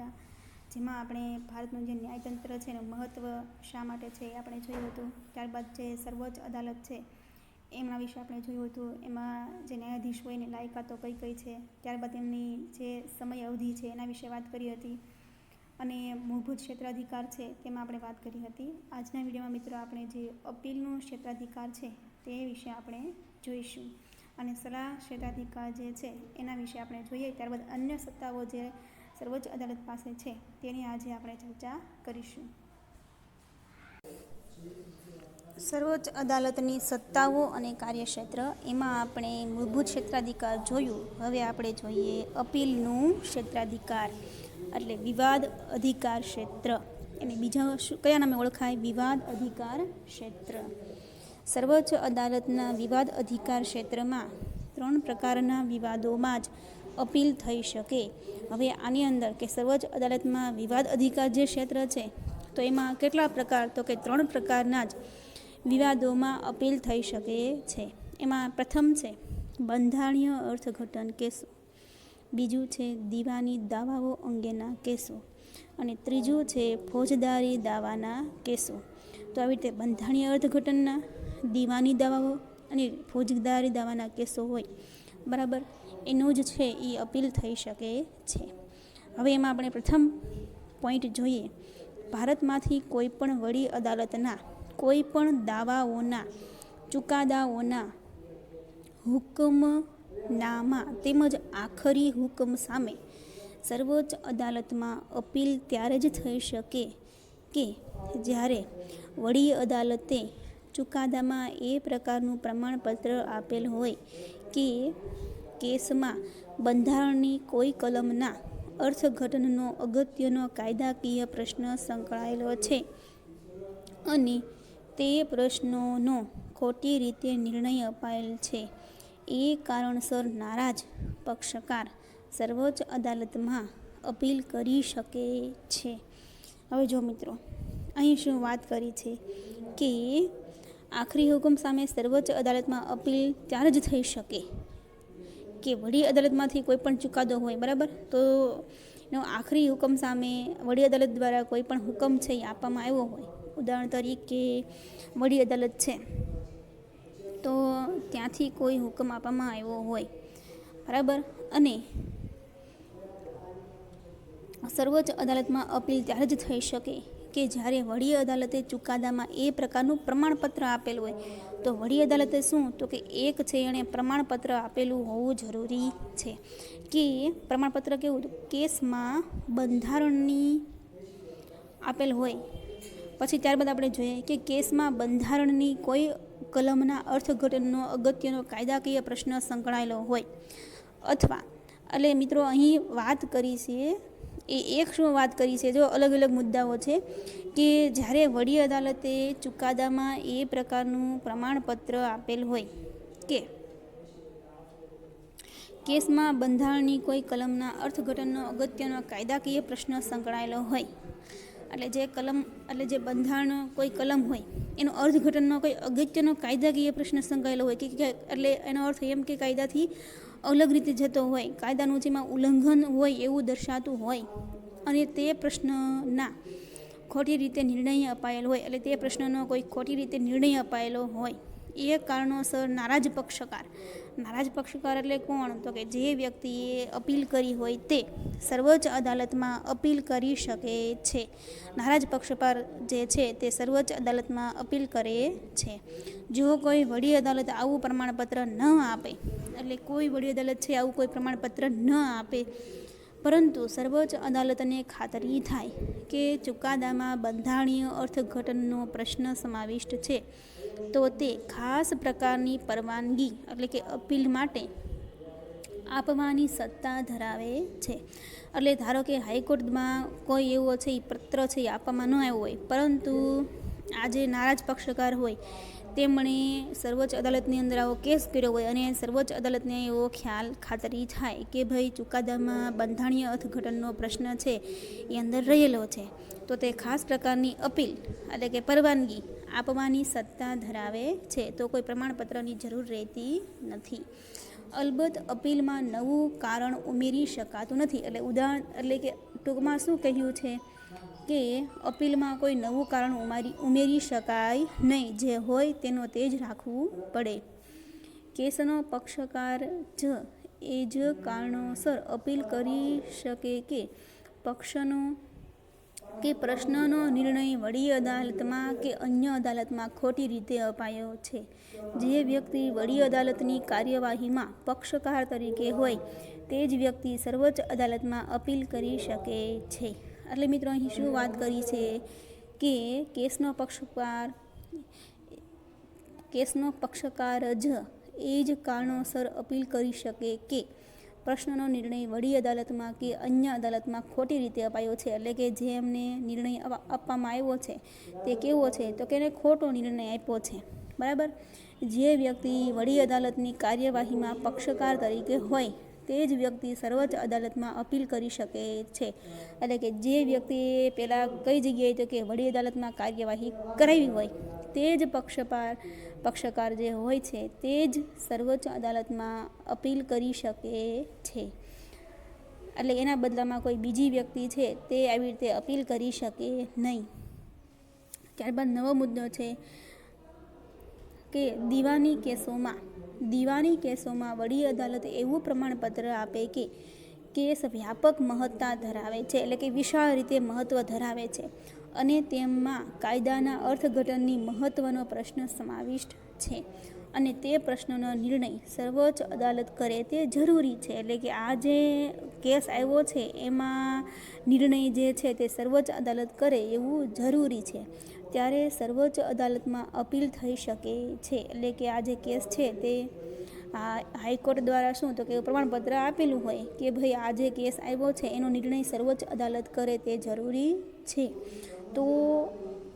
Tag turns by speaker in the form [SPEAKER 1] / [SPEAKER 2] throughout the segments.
[SPEAKER 1] હતા, જેમાં આપણે ભારતનું જે ન્યાયતંત્ર છે એનું મહત્ત્વ શા માટે છે એ આપણે જોયું હતું. ત્યારબાદ જે સર્વોચ્ચ અદાલત છે એમના વિશે આપણે જોયું હતું. એમાં જે ન્યાયાધીશ હોય એની લાયકાતો કઈ કઈ છે, ત્યારબાદ એમની જે સમય અવધિ છે એના વિશે વાત કરી હતી, અને મૂળભૂત ક્ષેત્રાધિકાર છે તેમાં આપણે વાત કરી હતી. આજના વિડીયોમાં મિત્રો આપણે જે અપીલનું ક્ષેત્રાધિકાર છે તે વિશે આપણે જોઈશું, અને સલાહ ક્ષેત્રાધિકાર જે છે એના વિશે આપણે જોઈએ. ત્યારબાદ અન્ય સત્તાઓ જે સર્વોચ્ચ અદાલત પાસે છે તેની આજે આપણે ચર્ચા કરીશું. સર્વોચ્ચ અદાલતની સત્તાઓ અને કાર્યક્ષેત્ર, એમાં આપણે મૂળભૂત ક્ષેત્રાધિકાર જોયું. હવે આપણે જોઈએ અપીલનું ક્ષેત્રાધિકાર એટલે વિવાદ અધિકાર ક્ષેત્ર. એને બીજા કયા નામે ઓળખાય? વિવાદ અધિકાર ક્ષેત્ર. સર્વોચ્ચ અદાલતના વિવાદ અધિકાર ક્ષેત્રમાં 3 પ્રકારના વિવાદોમાં જ અપીલ થઈ શકે. હવે આની અંદર કે સર્વોચ્ચ અદાલતમાં વિવાદ અધિકાર જે ક્ષેત્ર છે તો એમાં કેટલા પ્રકાર? તો કે 3 પ્રકારના જ વિવાદોમાં અપીલ થઈ શકે છે. એમાં પ્રથમ છે બંધારણીય અર્થઘટન કેસો, બીજું છે દીવાની દાવાઓ અંગેના કેસો, અને ત્રીજું છે ફોજદારી દાવાના કેસો. તો આવી રીતે બંધારણીય અર્થઘટનના, દીવાની દાવાઓ અને ફોજદારી દાવાના કેસો હોય, બરાબર, એનું જ છે એ અપીલ થઈ શકે છે. હવે એમાં આપણે પ્રથમ પોઈન્ટ જોઈએ. ભારતમાંથી કોઈ પણ વડી અદાલતના કોઈ પણ દાવાઓના, ચુકાદાઓના હુકમનામા તેમજ આખરી હુકમ સામે સર્વોચ્ચ અદાલતમાં અપીલ ત્યારે જ થઈ શકે કે જ્યારે વડી અદાલતે ચુકાદામાં એ પ્રકારનું પ્રમાણપત્ર આપેલ હોય કે કેસમાં બંધારણની કોઈ કલમના અર્થઘટનનો અગત્યનો કાયદાકીય પ્રશ્ન સંકળાયેલો છે અને તે પ્રશ્નોનો ખોટી રીતે નિર્ણય અપાયેલ છે. એ કારણસર નારાજ પક્ષકાર સર્વોચ્ચ અદાલતમાં અપીલ કરી શકે છે. હવે જો મિત્રો, અહીં શું વાત કરી છે કે આખરી હુકમ સામે સર્વોચ્ચ અદાલતમાં અપીલ ત્યારે જ થઈ શકે કે વડી અદાલતમાંથી કોઈ પણ ચુકાદો હોય, બરાબર, તો એનો આખરી હુકમ સામે વડી અદાલત દ્વારા કોઈ પણ હુકમ છે એ આપવામાં આવ્યો હોય. ઉદાહરણ તરીકે વડી અદાલત છે તો ત્યાંથી કોઈ હુકમ આપવામાં આવ્યો હોય, બરાબર, અને સર્વોચ્ચ અદાલતમાં અપીલ ત્યારે જ થઈ શકે કે જ્યારે વડી અદાલતે ચુકાદામાં એ પ્રકારનું પ્રમાણપત્ર આપેલું હોય. તો વડી અદાલતે શું? તો કે એક છે એણે પ્રમાણપત્ર આપેલું હોવું જરૂરી છે. કે પ્રમાણપત્ર કેવું? કેસમાં બંધારણની આપેલ હોય. પછી ત્યારબાદ આપણે જોઈએ કે કેસમાં બંધારણની કોઈ કલમના અર્થઘટનનો અગત્યનો કાયદાકીય પ્રશ્ન સંકળાયેલો હોય, અથવા એટલે મિત્રો અહીં વાત કરી છે એ એક શું વાત કરી છે? જો અલગ અલગ મુદ્દાઓ છે કે જ્યારે વડી અદાલતે ચુકાદામાં એ પ્રકારનું પ્રમાણપત્ર આપેલ હોય કે કેસમાં બંધારણની કોઈ કલમના અર્થઘટનનો અગત્યનો કાયદાકીય પ્રશ્ન સંકળાયેલો હોય. એટલે જે કલમ, એટલે જે બંધારણ કોઈ કલમ હોય એનો અર્થઘટનનો કોઈ અગત્યનો કાયદાકીય પ્રશ્ન સંકળાયેલો હોય કે એટલે એનો અર્થ એમ કે કાયદાથી અલગ રીતે જતો હોય, કાયદાનું જેમાં ઉલ્લંઘન હોય એવું દર્શાતું હોય, અને તે પ્રશ્નના ખોટી રીતે નિર્ણય અપાયેલો હોય, એટલે તે પ્રશ્નનો કોઈ ખોટી રીતે નિર્ણય અપાયેલો હોય, એ કારણોસર નારાજ પક્ષકાર, નારાજ પક્ષકાર એટલે કોણ? તો કે જે વ્યક્તિએ અપીલ કરી હોય તે સર્વોચ્ચ અદાલતમાં અપીલ કરી શકે છે. નારાજ પક્ષકાર જે છે તે સર્વોચ્ચ અદાલતમાં અપીલ કરે છે. જો કોઈ વડી અદાલત આવું પ્રમાણપત્ર ન આપે, એટલે કોઈ વડી અદાલત છે આવું કોઈ પ્રમાણપત્ર ન આપે, પરંતુ સર્વોચ્ચ અદાલતને ખાતરી થાય કે ચુકાદામાં બંધારણીય અર્થઘટનનો પ્રશ્ન સમાવિષ્ટ છે, તો તે ખાસ પ્રકારની પરવાનગી એટલે કે અપીલ માટે આપવાની સત્તા ધરાવે છે. એટલે ધારો કે હાઈકોર્ટમાં કોઈ એવો છે એ પત્ર છે એ આપવામાં ન આવ્યો હોય, પરંતુ આ જે નારાજ પક્ષકાર હોય તેમણે સર્વોચ્ચ અદાલતની અંદર આવો કેસ કર્યો હોય અને સર્વોચ્ચ અદાલતને એવો ખ્યાલ, ખાતરી થાય કે ભાઈ ચુકાદામાં બંધારણીય અર્થઘટનનો પ્રશ્ન છે એ અંદર રહેલો છે, તો તે ખાસ પ્રકારની અપીલ એટલે કે પરવાનગી આપવાની સત્તા ધરાવે છે. તો કોઈ પ્રમાણપત્રની જરૂર રહેતી નથી. અલબત્ત અપીલમાં નવું કારણ ઉમેરી શકાતું નથી. એટલે ઉદાહરણ એટલે કે ટૂંકમાં શું કહ્યું છે કે અપીલમાં કોઈ નવું કારણ ઉમેરી શકાય નહીં, જે હોય તેનો તે જ રાખવું પડે. કેસનો પક્ષકાર એ જ કારણોસર અપીલ કરી શકે કે પક્ષનો કે પ્રશ્નનો નિર્ણય વડી અદાલતમાં કે અન્ય અદાલતમાં ખોટી રીતે અપાયો છે. જે વ્યક્તિ વડી અદાલતની કાર્યવાહીમાં પક્ષકાર તરીકે હોય તે જ વ્યક્તિ સર્વોચ્ચ અદાલતમાં અપીલ કરી શકે છે. એટલે મિત્રો અહીં શું વાત કરી છે કે કેસનો પક્ષકાર જ એ જ કારણોસર અપીલ કરી શકે કે પ્રશ્નનો નિર્ણય વડી અદાલતમાં કે અન્ય અદાલતમાં ખોટી રીતે અપાયો છે. એટલે કે જે એમને નિર્ણય આપવામાં આવ્યો છે તે કેવો છે તો કે એને ખોટો નિર્ણય આપ્યો છે. બરાબર. જે વ્યક્તિ વડી અદાલતની કાર્યવાહીમાં પક્ષકાર તરીકે હોય તે જ વ્યક્તિ સર્વોચ્ચ અદાલતમાં અપીલ કરી શકે છે. એટલે કે જે વ્યક્તિએ પહેલાં કઈ જગ્યાએ તો કે વડી અદાલતમાં કાર્યવાહી કરાવી હોય તે જ પક્ષકાર જે હોય છે તે જ સર્વોચ્ચ અદાલતમાં અપીલ કરી શકે છે. એટલે એના બદલામાં કોઈ બીજી વ્યક્તિ છે તે આવી રીતે અપીલ કરી શકે નહીં. ત્યારબાદ નવો મુદ્દો છે કે દીવાની કેસોમાં વડી અદાલત એવું પ્રમાણપત્ર આપે કે કેસ વ્યાપક મહત્તા ધરાવે છે, એટલે કે વિશાળ રીતે મહત્ત્વ ધરાવે છે અને તેમાં કાયદાના અર્થઘટનની મહત્ત્વનો પ્રશ્ન સમાવિષ્ટ છે અને તે પ્રશ્નનો નિર્ણય સર્વોચ્ચ અદાલત કરે તે જરૂરી છે. એટલે કે આ જે કેસ આવ્યો છે એમાં નિર્ણય જે છે તે સર્વોચ્ચ અદાલત કરે એવું જરૂરી છે. ત્યારે સર્વોચ્ચ અદાલતમાં અપીલ થઈ શકે છે. એટલે કે આ જે કેસ છે તે હાઈકોર્ટ દ્વારા શું તો કે પ્રમાણપત્ર આપેલું હોય કે ભાઈ આ જે કેસ આવ્યો છે એનો નિર્ણય સર્વોચ્ચ અદાલત કરે તે જરૂરી છે. તો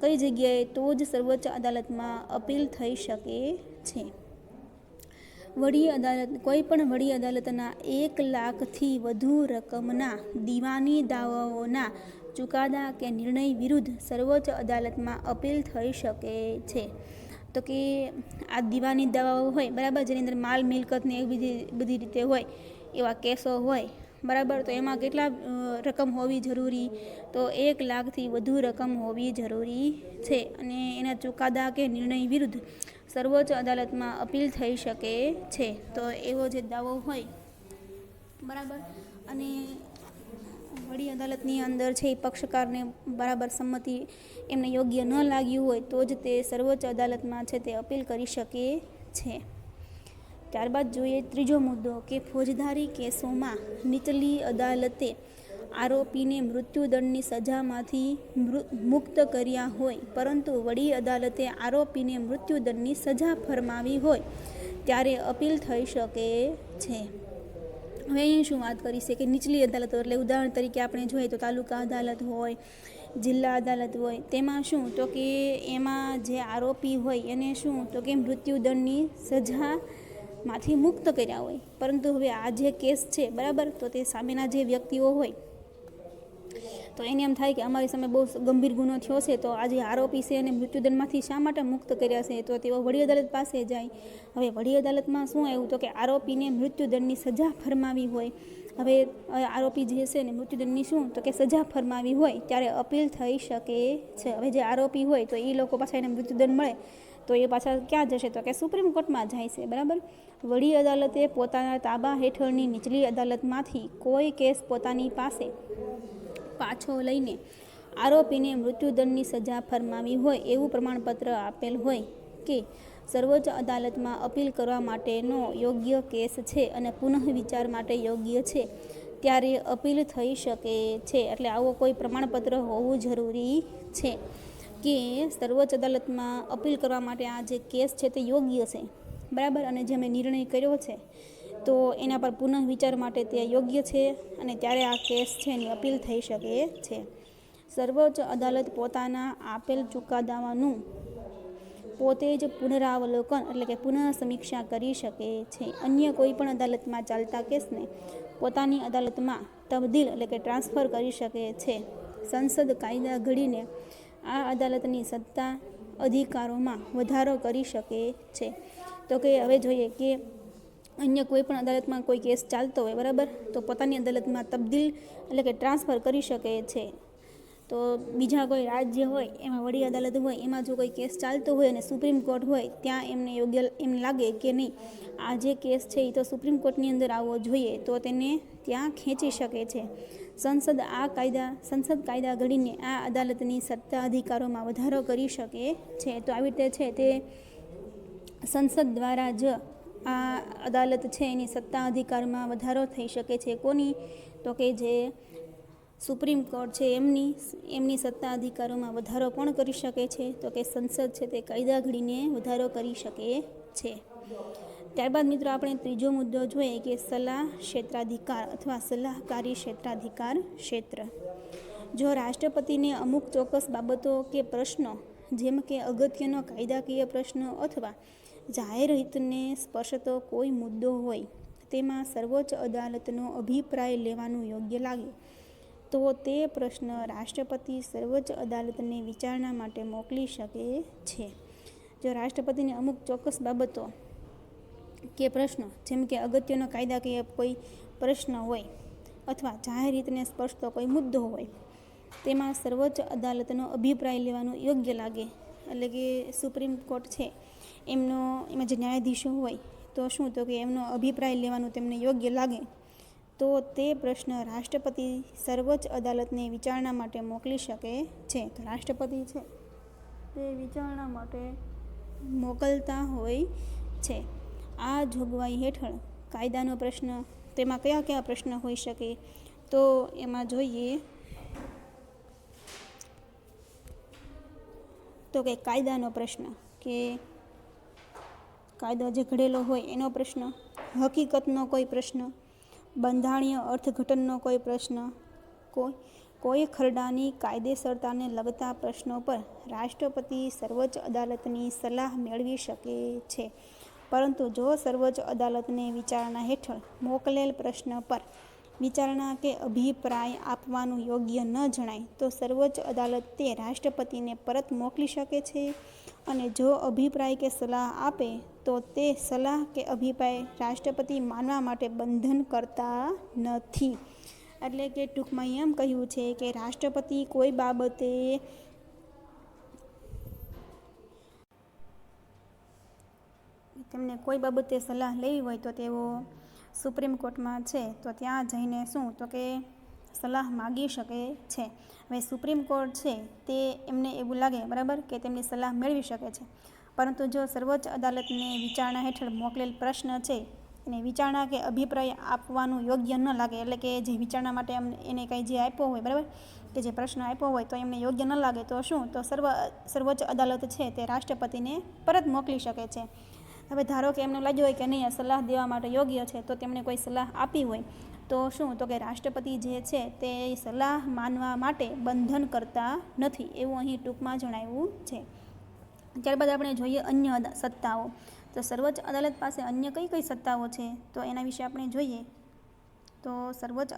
[SPEAKER 1] કઈ જગ્યાએ તો જ સર્વોચ્ચ અદાલતમાં અપીલ થઈ શકે છે. કોઈ પણ વડી અદાલતના 1 લાખથી વધુ રકમના દીવાની દાવાઓના ચુકાદા કે નિર્ણય વિરુદ્ધ સર્વોચ્ચ અદાલતમાં અપીલ થઈ શકે છે. તો કે આ દીવાની દાવાઓ હોય બરાબર, જેની અંદર માલ મિલકતને એવી બધી રીતે હોય એવા કેસો હોય બરાબર, તો એમાં કેટલા રકમ હોવી જરૂરી તો 1 લાખથી વધુ રકમ હોવી જરૂરી છે અને એના ચુકાદા કે નિર્ણય વિરુદ્ધ સર્વોચ્ચ અદાલતમાં અપીલ થઈ શકે છે. તો એવો જે દાવો હોય બરાબર અને વડી અદાલતની અંદર છે એ પક્ષકારને બરાબર સંમતિ એમને યોગ્ય ન લાગ્યું હોય તો જ તે સર્વોચ્ચ અદાલતમાં છે તે અપીલ કરી શકે છે. ત્યારબાદ જોઈએ ત્રીજો મુદ્દો કે ફોજદારી કેસોમાં નીચલી અદાલતે આરોપીને મૃત્યુદંડની સજામાંથી મુક્ત કર્યા હોય પરંતુ વડી અદાલતે આરોપીને મૃત્યુદંડની સજા ફરમાવી હોય ત્યારે અપીલ થઈ શકે છે. હવે અહીં શું વાત કરી છે કે નીચલી અદાલતો, એટલે ઉદાહરણ તરીકે આપણે જોઈએ તો તાલુકા અદાલત હોય, જિલ્લા અદાલત હોય, તેમાં શું તો કે એમાં જે આરોપી હોય એને શું તો કે મૃત્યુદંડની સજામાંથી મુક્ત કર્યા હોય, પરંતુ હવે આ જે કેસ છે બરાબર, તો તે સામેના જે વ્યક્તિઓ હોય તો એને એમ થાય કે અમારી સામે બહુ ગંભીર ગુનો થયો છે, તો આ જે આરોપી છે એને મૃત્યુદંડમાંથી શા માટે મુક્ત કર્યા છે, તો તેઓ વડી અદાલત પાસે જાય. હવે વડી અદાલતમાં શું આવ્યું તો કે આરોપીને મૃત્યુદંડની સજા ફરમાવી હોય. હવે આરોપી જે છે ને મૃત્યુદંડની શું તો કે સજા ફરમાવી હોય ત્યારે અપીલ થઈ શકે છે. હવે જે આરોપી હોય તો એ લોકો પાછા એને મૃત્યુદંડ મળે તો એ પાછા ક્યાં જશે તો કે સુપ્રીમ કોર્ટમાં જાય છે બરાબર. વડી અદાલતે પોતાના તાબા હેઠળની નીચલી અદાલતમાંથી કોઈ કેસ પોતાની પાસે પાછો લઈને આરોપીને મૃત્યુદંડની સજા ફરમાવી હોય એવું પ્રમાણપત્ર આપેલ હોય કે સર્વોચ્ચ અદાલતમાં અપીલ કરવા માટેનો યોગ્ય કેસ છે અને પુનઃ વિચાર માટે યોગ્ય છે ત્યારે અપીલ થઈ શકે છે. એટલે આવો કોઈ પ્રમાણપત્ર હોવું જરૂરી છે કે સર્વોચ્ચ અદાલતમાં અપીલ કરવા માટે આ જે કેસ છે તે યોગ્ય છે બરાબર, અને જે મેં નિર્ણય કર્યો છે તો એના પર પુનઃ વિચાર માટે તે યોગ્ય છે અને ત્યારે આ કેસ છે એની અપીલ થઈ શકે છે. સર્વોચ્ચ અદાલત પોતાના આપેલ ચુકાદાઓનું પોતે જ પુનરાવલોકન એટલે કે પુનઃ સમીક્ષા કરી શકે છે. અન્ય કોઈ પણ અદાલતમાં ચાલતા કેસને પોતાની અદાલતમાં તબદીલ એટલે કે ટ્રાન્સફર કરી શકે છે. સંસદ કાયદા ઘડીને આ અદાલતની સત્તા અધિકારોમાં વધારો કરી શકે છે. તો કે હવે જોઈએ કે અન્ય કોઈ પણ અદાલતમાં કોઈ કેસ ચાલતો હોય, બરાબર, તો પોતાની અદાલતમાં તબદીલ એટલે કે ટ્રાન્સફર કરી શકે છે. તો બીજા કોઈ રાજ્ય હોય એમાં વડી અદાલત હોય એમાં જો કોઈ કેસ ચાલતો હોય અને સુપ્રીમ કોર્ટ હોય ત્યાં એમને યોગ્ય એમ લાગે કે નહીં, આ જે કેસ છે એ તો સુપ્રીમ કોર્ટની અંદર આવવો જોઈએ, તો તેને ત્યાં ખેંચી શકે છે. સંસદ કાયદા ઘડીને આ અદાલતની સત્તા અધિકારોમાં વધારો કરી શકે છે. તો આવી રીતે છે તે સંસદ દ્વારા જ આ અદાલત છે એની સત્તા અધિકારમાં વધારો થઈ શકે છે. કોની? તો કે જે સુપ્રીમ કોર્ટ છે એમની સત્તા અધિકારોમાં વધારો પણ કરી શકે છે. તો કે સંસદ છે તે કાયદા ઘડીને વધારો કરી શકે છે. ત્યારબાદ મિત્રો આપણે ત્રીજો મુદ્દો જોઈએ કે સલાહ ક્ષેત્રાધિકાર અથવા સલાહકારી ક્ષેત્રાધિકાર ક્ષેત્ર. જો રાષ્ટ્રપતિને અમુક ચોક્કસ બાબતો કે પ્રશ્નો, જેમ કે અગત્યનો કાયદાકીય પ્રશ્ન અથવા જાહેર હિતને સ્પર્શતો કોઈ મુદ્દો હોય, તેમાં સર્વોચ્ચ અદાલતનો અભિપ્રાય લેવાનું યોગ્ય લાગે, તો તે પ્રશ્ન રાષ્ટ્રપતિ સર્વોચ્ચ અદાલતને વિચારણા માટે મોકલી શકે છે. જો રાષ્ટ્રપતિને અમુક ચોક્કસ બાબતો કે પ્રશ્નો, જેમ કે અગત્યનો કાયદાકીય કોઈ પ્રશ્ન હોય અથવા જાહેર હિતને સ્પર્શતો કોઈ મુદ્દો હોય, તેમાં સર્વોચ્ચ અદાલતનો અભિપ્રાય લેવાનું યોગ્ય લાગે, એટલે કે સુપ્રીમ કોર્ટ છે એમાં જે ન્યાયાધીશો હોય તો શું, તો કે એમનો અભિપ્રાય લેવાનું તેમને યોગ્ય લાગે, તો તે પ્રશ્ન રાષ્ટ્રપતિ સર્વોચ્ચ અદાલતને વિચારણા માટે મોકલી શકે છે. તો રાષ્ટ્રપતિ છે તે વિચારણા માટે મોકલતા હોય છે. આ જોગવાઈ હેઠળ કાયદાનો પ્રશ્ન, તેમાં કયા કયા પ્રશ્ન હોઈ શકે, તો એમાં જોઈએ તો કે કાયદાનો પ્રશ્ન, કે કાયદો જે ઘડેલો હોય એનો પ્રશ્ન, હકીકતનો કોઈ પ્રશ્ન, બંધારણીય અર્થઘટનનો કોઈ પ્રશ્ન, કોઈ ખરડાની કાયદેસરતાને લગતા પ્રશ્નો પર રાષ્ટ્રપતિ સર્વોચ્ચ અદાલતની સલાહ મેળવી શકે છે. પરંતુ જો સર્વોચ્ચ અદાલતને વિચારણા હેઠળ મોકલેલ પ્રશ્ન પર વિચારણા કે અભિપ્રાય આપવાનું યોગ્ય ન જણાય, તો સર્વોચ્ચ અદાલત તે રાષ્ટ્રપતિને પરત મોકલી શકે છે. અને જો અભિપ્રાય કે સલાહ આપે તો તે સલાહ કે અભિપ્રાય રાષ્ટ્રપતિ માનવા માટે બંધન કરતા નથી. એટલે કે ટૂંકમાં એમ કહ્યું છે કે રાષ્ટ્રપતિ કોઈ બાબતે તેમને કોઈ બાબતે સલાહ લેવી હોય તો તેઓ સુપ્રીમ કોર્ટમાં છે તો ત્યાં જઈને શું, તો કે સલાહ માગી શકે છે. હવે સુપ્રીમ કોર્ટ છે તે એમને એવું લાગે, બરાબર, કે તેમની સલાહ મેળવી શકે છે. પરંતુ જો સર્વોચ્ચ અદાલતને વિચારણા હેઠળ મોકલેલ પ્રશ્ન છે એને વિચારણા કે અભિપ્રાય આપવાનું યોગ્ય ન લાગે, એટલે કે જે વિચારણા માટે એને કંઈ જે આપ્યો હોય, બરાબર, કે જે પ્રશ્ન આપ્યો હોય તો એમને યોગ્ય ન લાગે, તો શું, તો સર્વોચ્ચ અદાલત છે તે રાષ્ટ્રપતિને પરત મોકલી શકે છે. હવે ધારો કે એમને લાગ્યું હોય કે નહીં, આ સલાહ દેવા માટે યોગ્ય છે, તો તેમણે કોઈ સલાહ આપી હોય તો શું, તો કે રાષ્ટ્રપતિ જે છે તે સલાહ માનવા માટે બંધન કરતા નથી, એવું અહીં ટૂંકમાં જણાવ્યું છે. ત્યારબાદ આપણે જોઈએ અન્ય સત્તાઓ. તો સર્વોચ્ચ અદાલત પાસે અન્ય કઈ કઈ સત્તાઓ છે, તો એના વિશે આપણે જોઈએ. તો સર્વોચ્ચ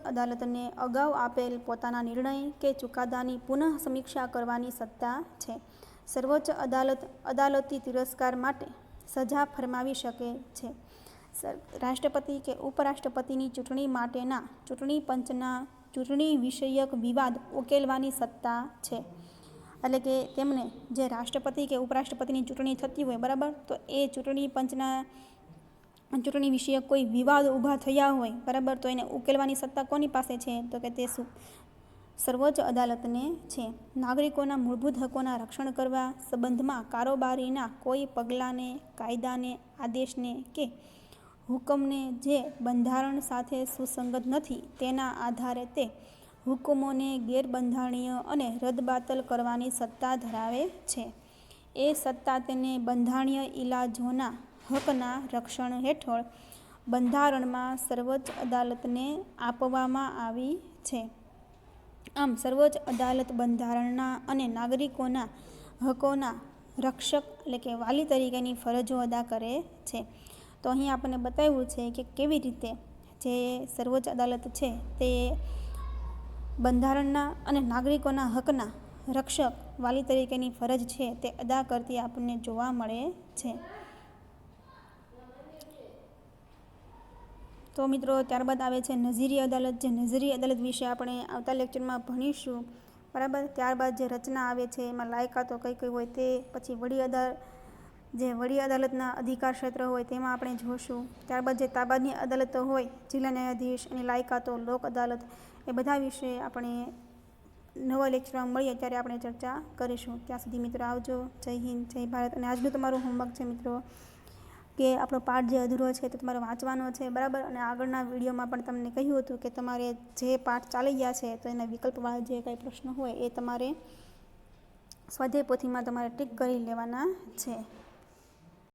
[SPEAKER 1] અદાલતને અગાઉ આપેલ પોતાના નિર્ણય કે ચુકાદાની પુનઃ સમીક્ષા કરવાની સત્તા છે. સર્વોચ્ચ અદાલત અદાલતી તિરસ્કાર માટે સજા ફરમાવી શકે છે. રાષ્ટ્રપતિ કે ઉપરાષ્ટ્રપતિની ચૂંટણી માટેના ચૂંટણી પંચના ચૂંટણી વિષયક વિવાદ ઉકેલવાની સત્તા છે. એટલે કે તેમને જે રાષ્ટ્રપતિ કે ઉપરાષ્ટ્રપતિની ચૂંટણી થતી હોય, બરાબર, તો એ ચૂંટણી પંચના ચૂંટણી વિષયક કોઈ વિવાદ ઊભા થયા હોય, બરાબર, તો એને ઉકેલવાની સત્તા કોની પાસે છે, તો કે તે સર્વોચ્ચ અદાલતને છે. નાગરિકોના મૂળભૂત હકોના રક્ષણ કરવા સંબંધમાં કારોબારીના કોઈ પગલાંને, કાયદાને, આદેશને કે હુકમને જે બંધારણ સાથે સુસંગત નથી તેના આધારે તે હુકમોને ગેરબંધારણીય અને રદબાતલ કરવાની સત્તા ધરાવે છે. એ સત્તા તેને બંધારણીય ઇલાજોના હકના રક્ષણ હેઠળ બંધારણમાં સર્વોચ્ચ અદાલતને આપવામાં આવી છે. આમ સર્વોચ્ચ અદાલત બંધારણના અને નાગરિકોના હકોના રક્ષક એટલે કે વાલી તરીકેની ફરજો અદા કરે છે. તો અહીં આપણને બતાવ્યું છે કે કેવી રીતે જે સર્વોચ્ચ અદાલત છે તે બંધારણના અને નાગરિકોના હકના રક્ષક વાલી તરીકેની ફરજ છે તે અદા કરતી આપણને જોવા મળે છે. તો મિત્રો ત્યારબાદ આવે છે નજીરી અદાલત. જે નજીરી અદાલત વિશે આપણે આવતા લેક્ચરમાં ભણીશું, બરાબર. ત્યારબાદ જે રચના આવે છે એમાં લાયકાતો કઈ કઈ હોય તે, પછી વડી અદાલતના અધિકાર ક્ષેત્ર હોય તેમાં આપણે જોશું. ત્યારબાદ જે તાબાદની અદાલતો હોય, જિલ્લા ન્યાયાધીશ, એની લાયકાતો, લોક અદાલત, એ બધા વિશે આપણે નવા લેક્ચરમાં મળીએ ત્યારે આપણે ચર્ચા કરીશું. ત્યાં સુધી મિત્રો આવજો. જય હિન્દ, જય ભારત. અને આજનું તમારું હોમવર્ક છે મિત્રો કે આપણો પાઠ જે અધૂરો છે તે તમારે વાંચવાનો છે, બરાબર. અને આગળના વિડીયોમાં પણ તમને કહ્યું હતું કે તમારે જે પાઠ ચાલી ગયા છે તો એના વિકલ્પવાળા જે કંઈ પ્રશ્નો હોય એ તમારે સ્વાધ્યાય પોથીમાં તમારે ટીક કરી લેવાના છે.